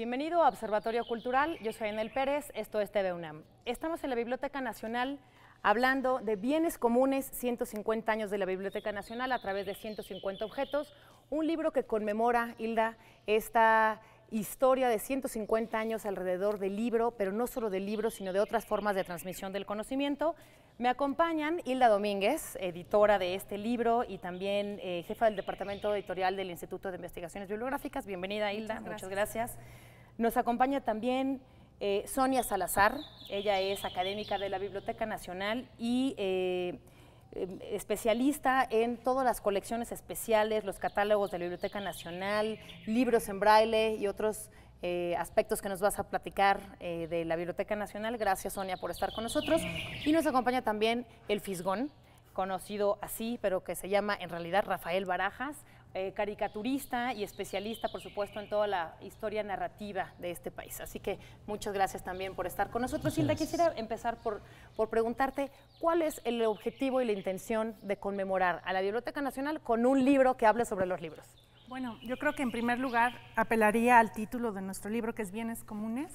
Bienvenido a Observatorio Cultural, yo soy Enel Pérez, esto es TV UNAM. Estamos en la Biblioteca Nacional hablando de bienes comunes, 150 años de la Biblioteca Nacional a través de 150 objetos, un libro que conmemora, Hilda, esta historia de 150 años alrededor del libro, pero no solo del libro, sino de otras formas de transmisión del conocimiento. Me acompañan Hilda Domínguez, editora de este libro y también jefa del Departamento Editorial del Instituto de Investigaciones Bibliográficas. Bienvenida, Hilda, muchas gracias. Nos acompaña también Sonia Salazar, ella es académica de la Biblioteca Nacional y especialista en todas las colecciones especiales, los catálogos de la Biblioteca Nacional, libros en braille y otros aspectos que nos vas a platicar de la Biblioteca Nacional. Gracias, Sonia, por estar con nosotros. Y nos acompaña también el Fisgón, conocido así, pero que se llama en realidad Rafael Barajas, caricaturista y especialista, por supuesto, en toda la historia narrativa de este país. Así que muchas gracias también por estar con nosotros. Hilda, quisiera empezar por preguntarte cuál es el objetivo y la intención de conmemorar a la Biblioteca Nacional con un libro que hable sobre los libros. Bueno, yo creo que en primer lugar apelaría al título de nuestro libro, que es Bienes Comunes.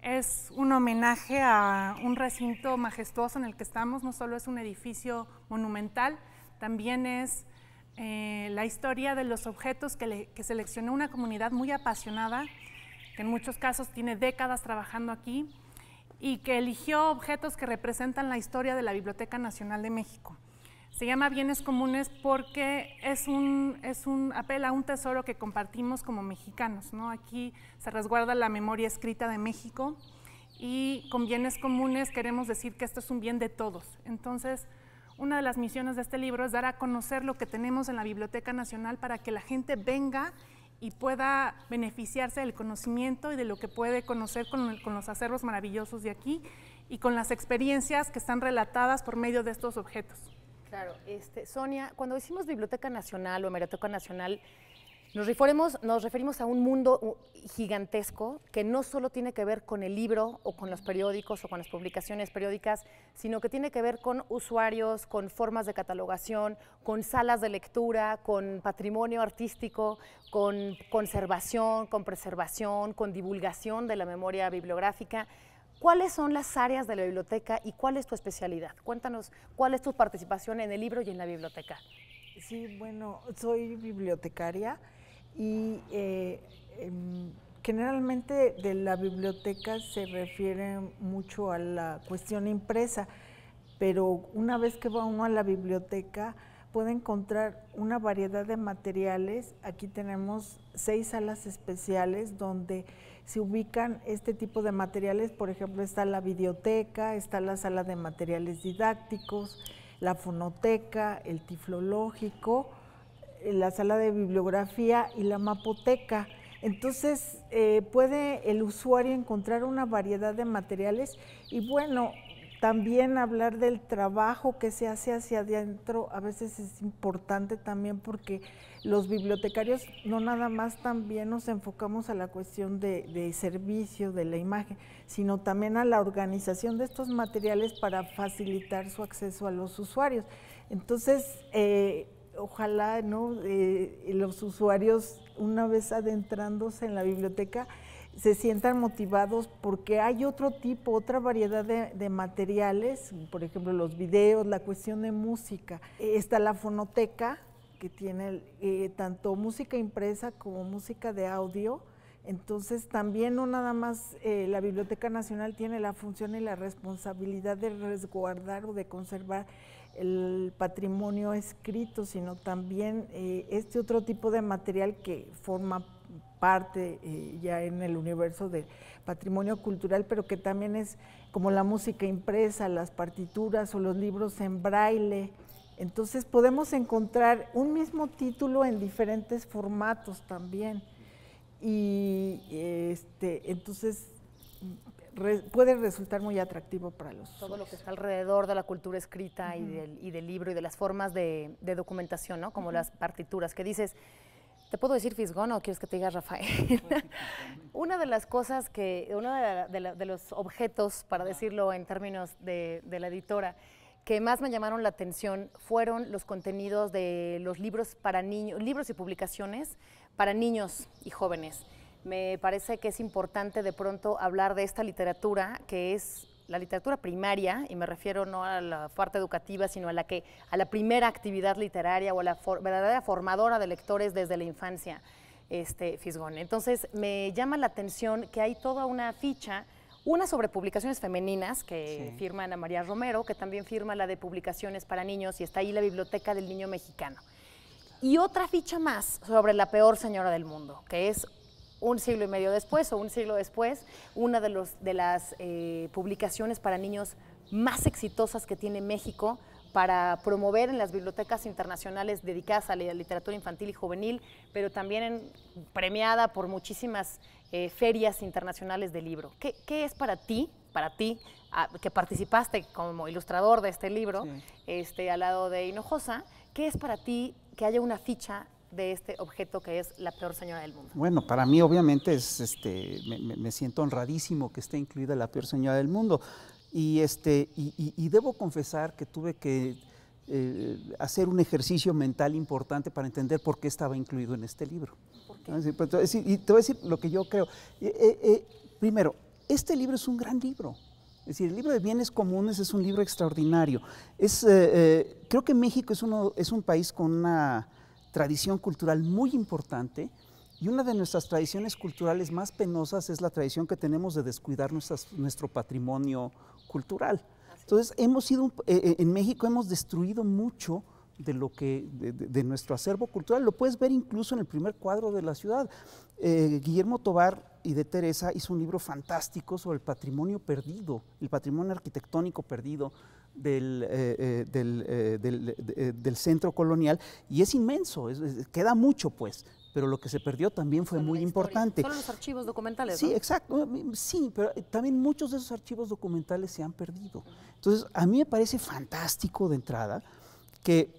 Es un homenaje a un recinto majestuoso en el que estamos. No solo es un edificio monumental, también es la historia de los objetos que seleccionó una comunidad muy apasionada, que en muchos casos tiene décadas trabajando aquí, y que eligió objetos que representan la historia de la Biblioteca Nacional de México. Se llama Bienes Comunes porque es un apel a un tesoro que compartimos como mexicanos, ¿no? Aquí se resguarda la memoria escrita de México y con Bienes Comunes queremos decir que esto es un bien de todos. Entonces, una de las misiones de este libro es dar a conocer lo que tenemos en la Biblioteca Nacional para que la gente venga y pueda beneficiarse del conocimiento y de lo que puede conocer con los acervos maravillosos de aquí y con las experiencias que están relatadas por medio de estos objetos. Claro, Sonia, cuando decimos Biblioteca Nacional o Hemeroteca Nacional, nos referimos a un mundo gigantesco que no solo tiene que ver con el libro o con los periódicos o con las publicaciones periódicas, sino que tiene que ver con usuarios, con formas de catalogación, con salas de lectura, con patrimonio artístico, con conservación, con preservación, con divulgación de la memoria bibliográfica. ¿Cuáles son las áreas de la biblioteca y cuál es tu especialidad? Cuéntanos, ¿cuál es tu participación en el libro y en la biblioteca? Sí, bueno, soy bibliotecaria y generalmente de la biblioteca se refiere mucho a la cuestión impresa, pero una vez que va uno a la biblioteca puede encontrar una variedad de materiales. Aquí tenemos 6 salas especiales donde se ubican este tipo de materiales. Por ejemplo, está la videoteca, está la sala de materiales didácticos, la fonoteca, el tiflológico, la sala de bibliografía y la mapoteca. Entonces puede el usuario encontrar una variedad de materiales y bueno, también hablar del trabajo que se hace hacia adentro a veces es importante también porque los bibliotecarios no nada más también nos enfocamos a la cuestión de servicio, de la imagen, sino también a la organización de estos materiales para facilitar su acceso a los usuarios. Entonces, ojalá, ¿no? Los usuarios, una vez adentrándose en la biblioteca, se sientan motivados porque hay otra variedad de materiales, por ejemplo los videos, la cuestión de música. Está la fonoteca, que tiene tanto música impresa como música de audio. Entonces también no nada más la Biblioteca Nacional tiene la función y la responsabilidad de resguardar o de conservar el patrimonio escrito, sino también este otro tipo de material que forma parte ya en el universo del patrimonio cultural, pero que también es como la música impresa, las partituras o los libros en braille. Entonces podemos encontrar un mismo título en diferentes formatos también y entonces puede resultar muy atractivo para los usuarios. Todo lo que está alrededor de la cultura escrita y del libro y de las formas de documentación, ¿no? Como las partituras que dices. ¿Te puedo decir Fisgón o quieres que te diga Rafael? Una de las cosas uno de los objetos, para decirlo en términos de la editora, que más me llamaron la atención fueron los contenidos de los libros para niños, libros y publicaciones para niños y jóvenes. me parece que es importante de pronto hablar de esta literatura que es la literatura primaria, y me refiero no a la parte educativa, sino a la primera actividad literaria o a la verdadera formadora de lectores desde la infancia, Fisgón. Entonces, me llama la atención que hay toda una ficha, una sobre publicaciones femeninas, que firma Ana María Romero, que también firma la de publicaciones para niños, y está ahí la Biblioteca del Niño Mexicano. Y otra ficha más sobre la peor señora del mundo, que es un siglo y medio después o un siglo después, una de las publicaciones para niños más exitosas que tiene México para promover en las bibliotecas internacionales dedicadas a la literatura infantil y juvenil, pero también premiada por muchísimas ferias internacionales de libro. ¿Qué es para ti, que participaste como ilustrador de este libro, al lado de Hinojosa, qué es para ti que haya una ficha de este objeto que es la peor señora del mundo? Bueno, para mí obviamente me siento honradísimo que esté incluida la peor señora del mundo, y debo confesar que tuve que hacer un ejercicio mental importante para entender por qué estaba incluido en este libro. ¿Por qué? Y te voy a decir lo que yo creo. Primero, este libro es un gran libro. Es decir, el libro de bienes comunes es un libro extraordinario. Creo que México es un país con una tradición cultural muy importante, y una de nuestras tradiciones culturales más penosas es la tradición que tenemos de descuidar nuestro patrimonio cultural. Entonces, en México hemos destruido mucho de nuestro acervo cultural. Lo puedes ver incluso en el primer cuadro de la ciudad. Guillermo Tovar y de Teresa hizo un libro fantástico sobre el patrimonio perdido, el patrimonio arquitectónico perdido del centro colonial, y es inmenso, queda mucho pues, pero lo que se perdió también fue muy importante. Solo los archivos documentales, Sí, ¿no? exacto, sí, pero también muchos de esos archivos documentales se han perdido. Entonces, a mí me parece fantástico de entrada que,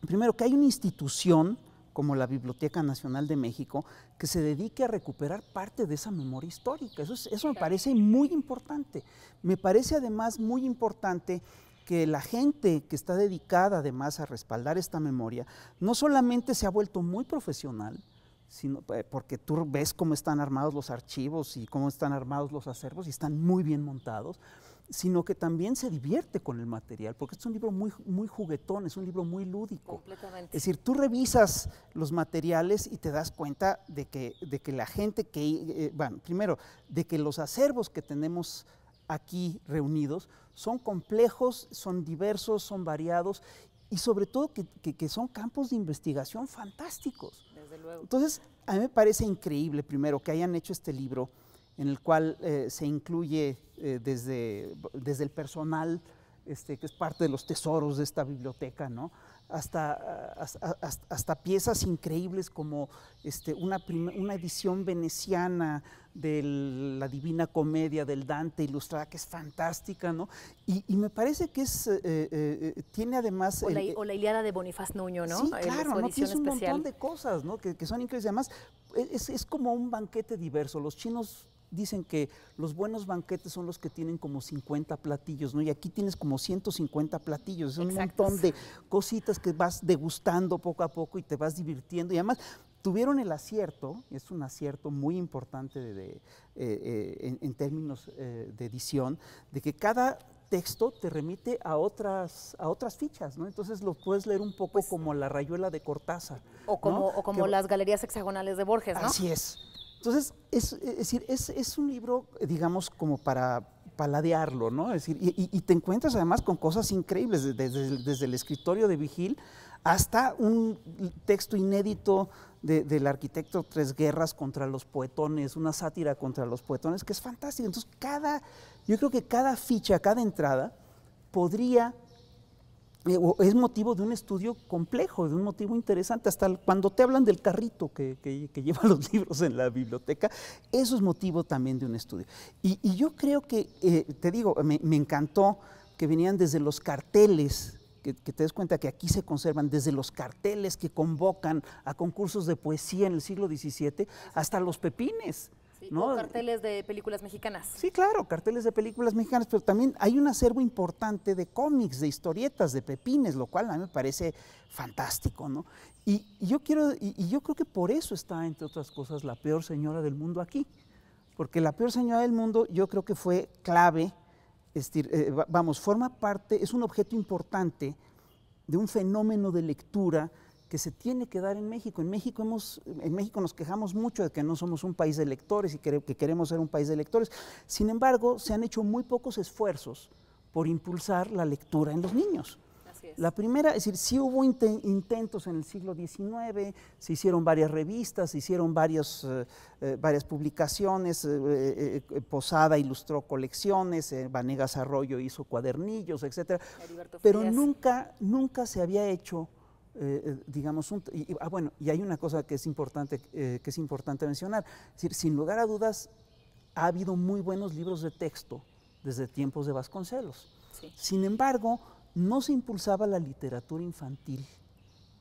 primero, que hay una institución como la Biblioteca Nacional de México que se dedique a recuperar parte de esa memoria histórica. Eso me parece muy importante. Me parece además muy importante que la gente que está dedicada además a respaldar esta memoria no solamente se ha vuelto muy profesional, sino porque tú ves cómo están armados los archivos y cómo están armados los acervos, y están muy bien montados, sino que también se divierte con el material, porque es un libro muy, muy juguetón, es un libro muy lúdico. Completamente. Es decir, tú revisas los materiales y te das cuenta de que la gente primero, de que los acervos que tenemos aquí reunidos son complejos, son diversos, son variados, y sobre todo que son campos de investigación fantásticos. Desde luego. Entonces, a mí me parece increíble, primero, que hayan hecho este libro en el cual se incluye desde el personal, que es parte de los tesoros de esta biblioteca, ¿no? hasta piezas increíbles como una edición veneciana de la Divina Comedia del Dante ilustrada, que es fantástica, ¿no? Y me parece que tiene además… O la Ilíada de Bonifaz Nuño, ¿no? Sí, claro, ¿no? Tienes un especial. montón de cosas, ¿no? que son increíbles. Además, es como un banquete diverso. Los chinos dicen que los buenos banquetes son los que tienen como 50 platillos, ¿no? Y aquí tienes como 150 platillos, es un montón de cositas que vas degustando poco a poco y te vas divirtiendo. Y además tuvieron el acierto, es un acierto muy importante en términos de edición, de que cada texto te remite a otras fichas, ¿no? Entonces lo puedes leer un poco como La Rayuela de Cortázar. O como las galerías hexagonales de Borges, ¿no? Así es. Entonces, es un libro, digamos, como para paladearlo, ¿no? Es decir, y te encuentras además con cosas increíbles, desde el escritorio de Vigil hasta un texto inédito del arquitecto Tres Guerras contra los poetones, una sátira contra los poetones, que es fantástico. Entonces, yo creo que cada ficha, cada entrada podría… es motivo de un estudio complejo, de un motivo interesante. Hasta cuando te hablan del carrito que lleva los libros en la biblioteca, eso es motivo también de un estudio. Y yo creo que, te digo, me encantó que venían desde los carteles, que te des cuenta que aquí se conservan, desde los carteles que convocan a concursos de poesía en el siglo XVII, hasta los pepines. Sí, ¿no? O carteles de películas mexicanas. Sí, claro, carteles de películas mexicanas, pero también hay un acervo importante de cómics, de historietas, de pepines, lo cual a mí me parece fantástico, ¿no? Y yo creo que por eso está, entre otras cosas, La Peor Señora del Mundo aquí, porque La Peor Señora del Mundo yo creo que fue clave, forma parte, es un objeto importante de un fenómeno de lectura que se tiene que dar en México. En México nos quejamos mucho de que no somos un país de lectores y que queremos ser un país de lectores. Sin embargo, se han hecho muy pocos esfuerzos por impulsar la lectura en los niños. Así es. La primera, es decir, sí hubo intentos en el siglo XIX, se hicieron varias revistas, se hicieron varias publicaciones, Posada ilustró colecciones, Vanegas Arroyo hizo cuadernillos, etcétera, pero nunca se había hecho digamos, y hay una cosa que es importante mencionar, es decir, sin lugar a dudas, ha habido muy buenos libros de texto desde tiempos de Vasconcelos. Sí. Sin embargo, no se impulsaba la literatura infantil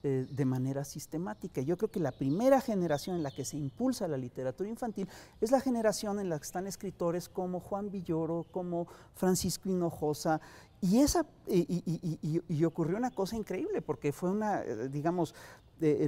de manera sistemática. Yo creo que la primera generación en la que se impulsa la literatura infantil es la generación en la que están escritores como Juan Villoro, como Francisco Hinojosa, y ocurrió una cosa increíble, porque fue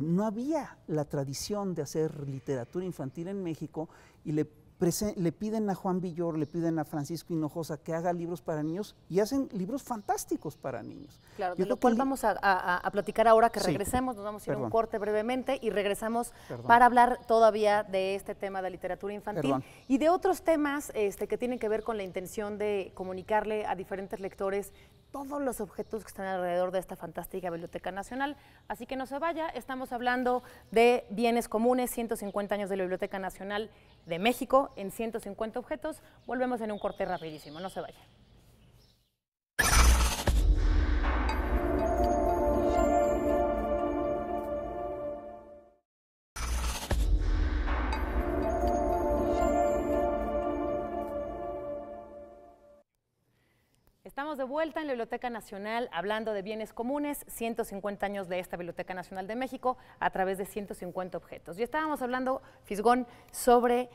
no había la tradición de hacer literatura infantil en México, y le piden a Juan Villoro, le piden a Francisco Hinojosa que haga libros para niños, y hacen libros fantásticos para niños. Claro, de lo cual vamos a platicar ahora que regresemos, nos vamos a ir a un corte brevemente y regresamos para hablar todavía de este tema de literatura infantil y de otros temas que tienen que ver con la intención de comunicarle a diferentes lectores todos los objetos que están alrededor de esta fantástica Biblioteca Nacional. Así que no se vaya, estamos hablando de bienes comunes, 150 años de la Biblioteca Nacional de México en 150 objetos. Volvemos en un corte rapidísimo, no se vaya. Estamos de vuelta en la Biblioteca Nacional hablando de bienes comunes, 150 años de esta Biblioteca Nacional de México a través de 150 objetos. Y estábamos hablando, Fisgón, sobre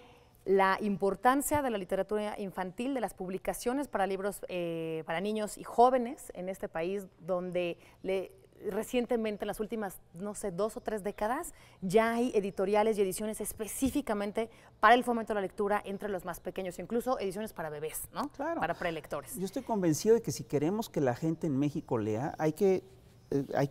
la importancia de la literatura infantil, de las publicaciones para libros para niños y jóvenes en este país, donde recientemente, en las últimas, no sé, 2 o 3 décadas, ya hay editoriales y ediciones específicamente para el fomento de la lectura entre los más pequeños, incluso ediciones para bebés, ¿no? Claro. Para prelectores. Yo estoy convencido de que si queremos que la gente en México lea, hay que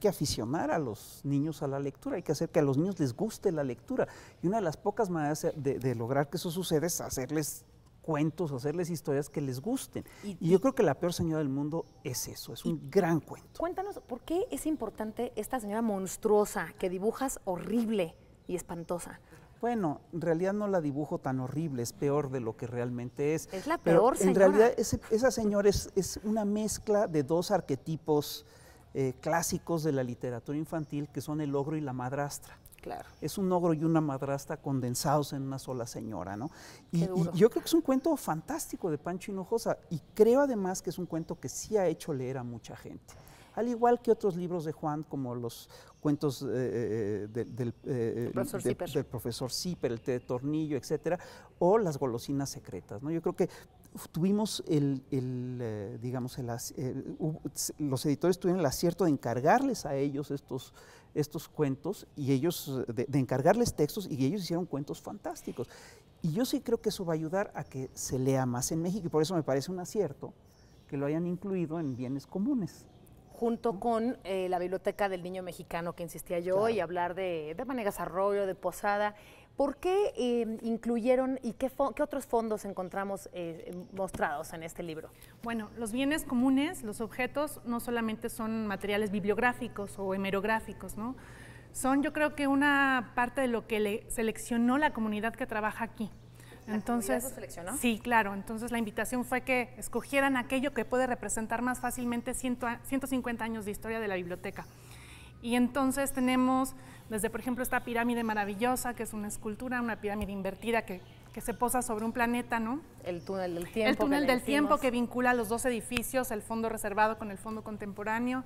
aficionar a los niños a la lectura, hay que hacer que a los niños les guste la lectura. Y una de las pocas maneras de lograr que eso suceda es hacerles cuentos, hacerles historias que les gusten. Y yo creo que La Peor Señora del Mundo es eso, es un gran cuento. Cuéntanos, ¿por qué es importante esta señora monstruosa que dibujas horrible y espantosa? Bueno, en realidad no la dibujo tan horrible, es peor de lo que realmente es. Es la peor señora. En realidad esa señora es una mezcla de 2 arquetipos clásicos de la literatura infantil, que son el ogro y la madrastra. Claro. Es un ogro y una madrastra condensados en una sola señora, ¿no? Y yo creo que es un cuento fantástico de Pancho Hinojosa, y creo además que es un cuento que sí ha hecho leer a mucha gente. Al igual que otros libros de Juan, como los cuentos del profesor Zipper, el té de tornillo, etcétera, o las golosinas secretas, ¿no? Yo creo que tuvimos los editores tuvieron el acierto de encargarles a ellos estos cuentos, y ellos, de encargarles textos, y ellos hicieron cuentos fantásticos. Y yo sí creo que eso va a ayudar a que se lea más en México, y por eso me parece un acierto que lo hayan incluido en bienes comunes. Junto con la Biblioteca del Niño Mexicano, que insistía yo, claro, y hablar de Vanegas Arroyo, de Posada. ¿Por qué incluyeron y qué otros fondos encontramos mostrados en este libro? Bueno, los bienes comunes, los objetos, no solamente son materiales bibliográficos o hemerográficos, ¿no? Son, yo creo que una parte de lo que seleccionó la comunidad que trabaja aquí. Entonces, ¿lo seleccionó? Sí, claro. Entonces la invitación fue que escogieran aquello que puede representar más fácilmente 150 años de historia de la biblioteca. Y entonces tenemos desde, por ejemplo, esta pirámide maravillosa, que es una escultura, una pirámide invertida que se posa sobre un planeta, ¿no? El túnel del tiempo. El túnel del tiempo que vincula los 2 edificios, el fondo reservado con el fondo contemporáneo,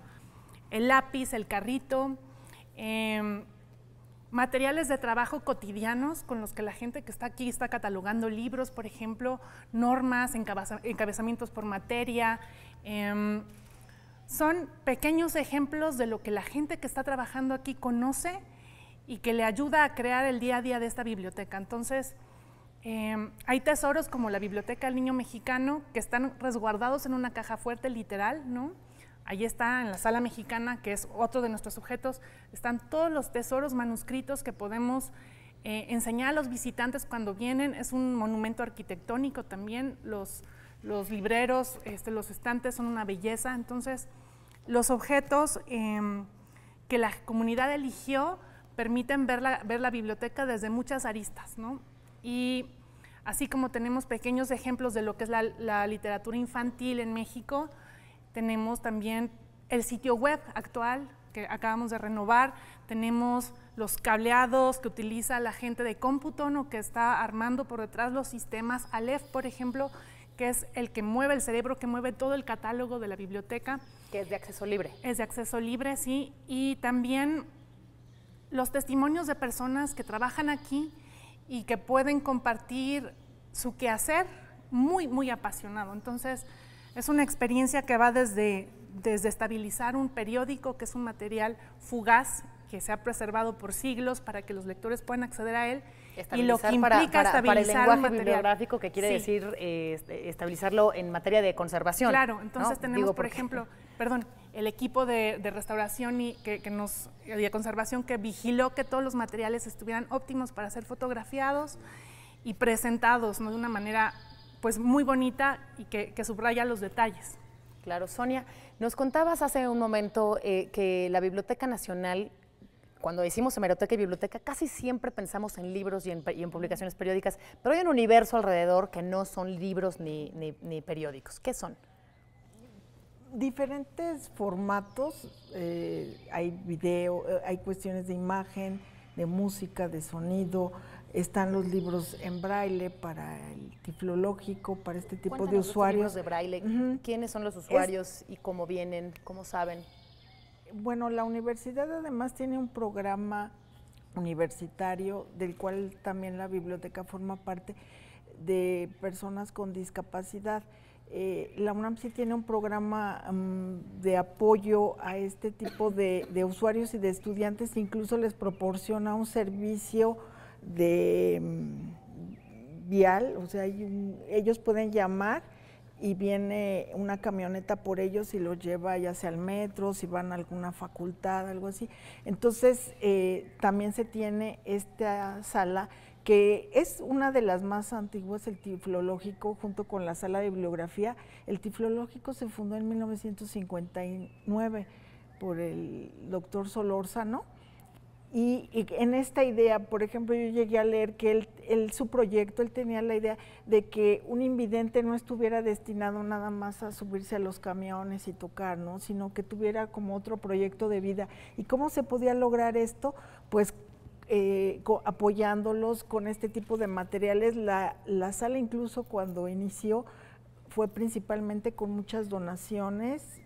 el lápiz, el carrito. materiales de trabajo cotidianos con los que la gente que está aquí está catalogando libros, por ejemplo, normas, encabezamientos por materia. Son pequeños ejemplos de lo que la gente que está trabajando aquí conoce y que le ayuda a crear el día a día de esta biblioteca. Entonces, hay tesoros como la Biblioteca del Niño Mexicano que están resguardados en una caja fuerte literal, ¿no? Ahí está, en la Sala Mexicana, que es otro de nuestros objetos, están todos los tesoros manuscritos que podemos enseñar a los visitantes cuando vienen. Es un monumento arquitectónico también, los libreros, los estantes son una belleza. Entonces, los objetos que la comunidad eligió permiten ver la biblioteca desde muchas aristas, ¿no? Y así como tenemos pequeños ejemplos de lo que es la literatura infantil en México, tenemos también el sitio web actual que acabamos de renovar, tenemos los cableados que utiliza la gente de cómputo, ¿no? Que está armando por detrás los sistemas Aleph, por ejemplo, que es el que mueve el cerebro, que mueve todo el catálogo de la biblioteca. Que es de acceso libre. Es de acceso libre, sí, y también los testimonios de personas que trabajan aquí y que pueden compartir su quehacer muy, muy apasionado. Entonces, es una experiencia que va desde estabilizar un periódico, que es un material fugaz, que se ha preservado por siglos para que los lectores puedan acceder a él, y lo que implica estabilizar para el lenguaje un bibliográfico, que quiere decir estabilizarlo en materia de conservación. Claro, entonces ¿no? tenemos, por ejemplo, el equipo de restauración y de conservación que vigiló que todos los materiales estuvieran óptimos para ser fotografiados y presentados, ¿no? De una manera pues muy bonita y que subraya los detalles. Claro, Sonia, nos contabas hace un momento que la Biblioteca Nacional, cuando decimos hemeroteca y biblioteca, casi siempre pensamos en libros y en publicaciones periódicas, pero hay un universo alrededor que no son libros ni periódicos. ¿Qué son? Diferentes formatos, hay video, hay cuestiones de imagen, de música, de sonido, están los libros en braille para el tiflológico, para este tipo de usuarios. Libros de braille. ¿Quiénes son los usuarios y cómo vienen, cómo saben? Bueno, la universidad además tiene un programa universitario del cual también la biblioteca forma parte, de personas con discapacidad. La UNAM sí tiene un programa de apoyo a este tipo de usuarios y de estudiantes, incluso les proporciona un servicio de vial, o sea, ellos pueden llamar y viene una camioneta por ellos y los lleva ya sea al metro, si van a alguna facultad, algo así. Entonces, también se tiene esta sala que es una de las más antiguas, el Tiflológico, junto con la sala de bibliografía. El Tiflológico se fundó en 1959 por el doctor Solórzano, y en esta idea, por ejemplo, yo llegué a leer que su proyecto, él tenía la idea de que un invidente no estuviera destinado nada más a subirse a los camiones y tocar, ¿no? Sino que tuviera como otro proyecto de vida. ¿Y cómo se podía lograr esto? Pues apoyándolos con este tipo de materiales. La sala incluso cuando inició fue principalmente con muchas donaciones,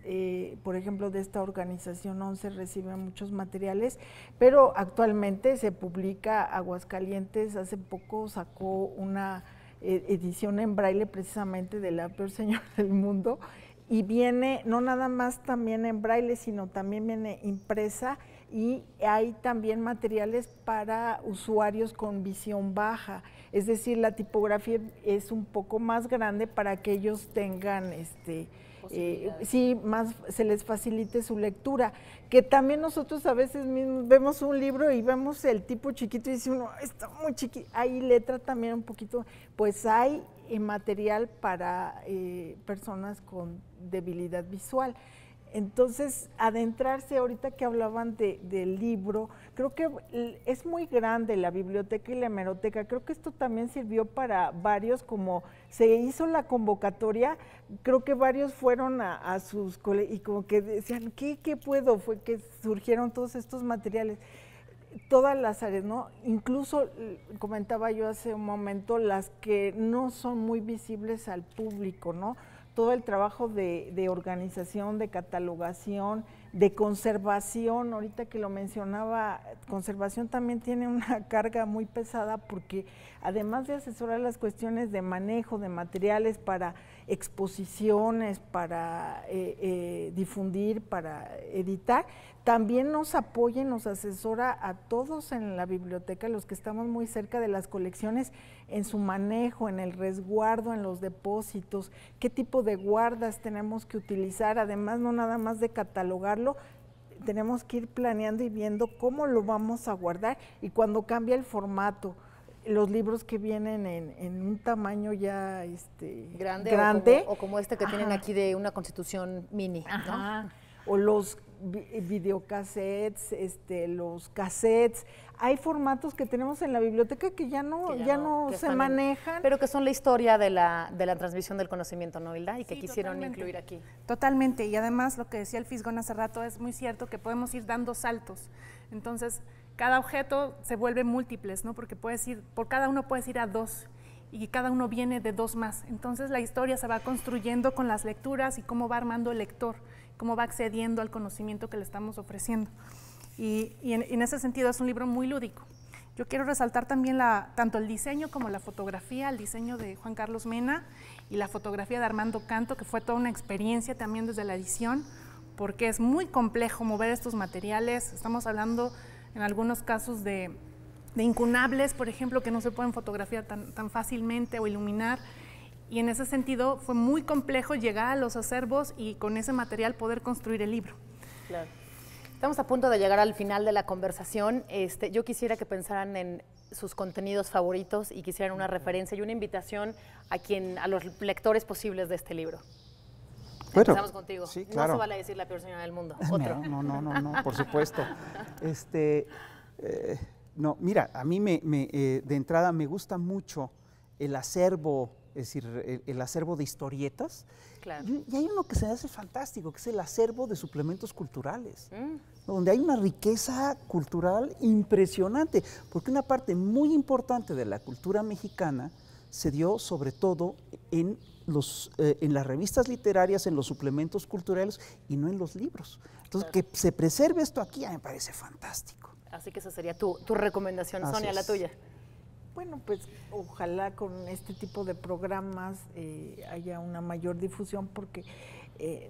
por ejemplo de esta organización 11 recibe muchos materiales, pero actualmente se publica, Aguascalientes hace poco sacó una edición en braille precisamente de La Peor Señora del Mundo, y viene no nada más también en braille, sino también viene impresa, y hay también materiales para usuarios con visión baja, es decir, la tipografía es un poco más grande para que ellos tengan, sí, más se les facilite su lectura, que también nosotros a veces mismos vemos un libro y vemos el tipo chiquito y dice uno, está muy chiquito, hay letra también un poquito, pues hay material para personas con debilidad visual. Entonces, adentrarse, ahorita que hablaban del libro, creo que es muy grande la biblioteca y la hemeroteca, creo que esto también sirvió para varios, como se hizo la convocatoria, creo que varios fueron a sus colegios y como que decían, ¿qué puedo? Fue que surgieron todos estos materiales, todas las áreas, ¿no? Incluso, comentaba yo hace un momento, las que no son muy visibles al público, ¿no? Todo el trabajo de organización, de catalogación, de conservación, ahorita que lo mencionaba, conservación también tiene una carga muy pesada porque además de asesorar las cuestiones de manejo de materiales para exposiciones, para difundir, para editar, también nos apoya y nos asesora a todos en la biblioteca, los que estamos muy cerca de las colecciones, en su manejo, en el resguardo, en los depósitos, qué tipo de guardas tenemos que utilizar, además no nada más de catalogarlo, tenemos que ir planeando y viendo cómo lo vamos a guardar y cuando cambia el formato, los libros que vienen en un tamaño ya grande o como este que tienen aquí de una Constitución mini, ¿no? O los videocassettes, los cassettes. Hay formatos que tenemos en la biblioteca que ya no se manejan. Pero que son la historia de la transmisión del conocimiento, ¿no, Hilda? Y que quisieron totalmente incluir aquí. Totalmente, y además lo que decía el Fisgón hace rato es muy cierto que podemos ir dando saltos. Entonces, cada objeto se vuelve múltiples, ¿no? Porque por cada uno puedes ir a 2 y cada uno viene de 2 más. Entonces la historia se va construyendo con las lecturas y cómo va armando el lector, cómo va accediendo al conocimiento que le estamos ofreciendo. Y en ese sentido es un libro muy lúdico. Yo quiero resaltar también tanto el diseño como la fotografía, el diseño de Juan Carlos Mena y la fotografía de Armando Canto, que fue toda una experiencia también desde la edición, porque es muy complejo mover estos materiales. Estamos hablando en algunos casos de incunables, por ejemplo, que no se pueden fotografiar tan fácilmente o iluminar. Y en ese sentido fue muy complejo llegar a los acervos y con ese material poder construir el libro. Claro. Estamos a punto de llegar al final de la conversación. Yo quisiera que pensaran en sus contenidos favoritos y quisieran una referencia y una invitación a los lectores posibles de este libro. Bueno, empezamos contigo. Sí, claro. No se vale decir la peor señora del mundo. Otro. No, por supuesto. No, mira, a mí de entrada me gusta mucho el acervo, es decir, el acervo de historietas. Claro. Y hay uno que se me hace fantástico, que es el acervo de suplementos culturales, donde hay una riqueza cultural impresionante, porque una parte muy importante de la cultura mexicana se dio sobre todo en las revistas literarias, en los suplementos culturales y no en los libros. Entonces, claro, que se preserve esto aquí me parece fantástico. Así que esa sería tu recomendación. Así Sonia, es. La tuya. Bueno, pues ojalá con este tipo de programas haya una mayor difusión porque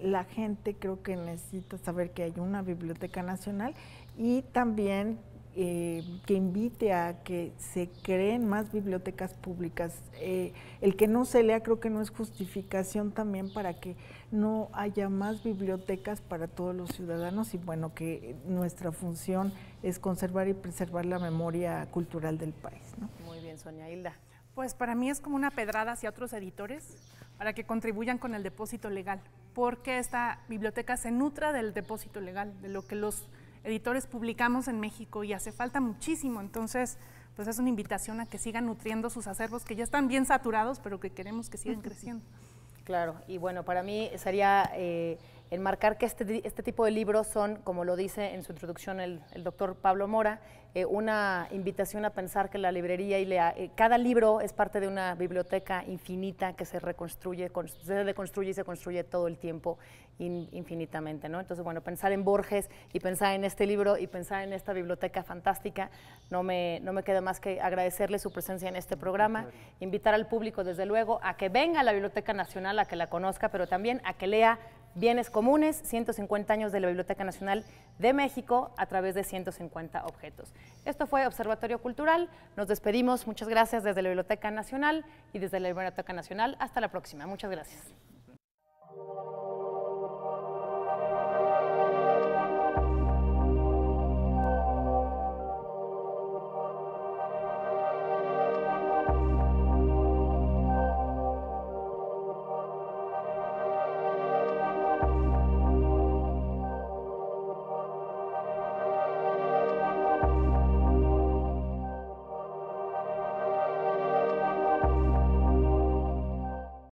la gente creo que necesita saber que hay una Biblioteca Nacional y también que invite a que se creen más bibliotecas públicas. El que no se lea creo que no es justificación también para que no haya más bibliotecas para todos los ciudadanos y bueno, que nuestra función es conservar y preservar la memoria cultural del país, ¿no? Muy bien, Sonia. Hilda. Pues para mí es como una pedrada hacia otros editores para que contribuyan con el depósito legal, porque esta biblioteca se nutra del depósito legal, de lo que los editores publicamos en México y hace falta muchísimo, entonces pues es una invitación a que sigan nutriendo sus acervos que ya están bien saturados, pero que queremos que sigan creciendo. Claro, y bueno, para mí sería enmarcar que este tipo de libros son, como lo dice en su introducción el doctor Pablo Mora, una invitación a pensar que la librería y cada libro es parte de una biblioteca infinita que se reconstruye, se deconstruye y se construye todo el tiempo infinitamente, ¿no? Entonces, bueno, pensar en Borges y pensar en este libro y pensar en esta biblioteca fantástica, no me queda más que agradecerle su presencia en este programa, invitar al público, desde luego, a que venga a la Biblioteca Nacional, a que la conozca, pero también a que lea Bienes Comunes, 150 años de la Biblioteca Nacional de México a través de 150 objetos. Esto fue Observatorio Cultural, nos despedimos, muchas gracias desde la Biblioteca Nacional y desde la Biblioteca Nacional, hasta la próxima, muchas gracias.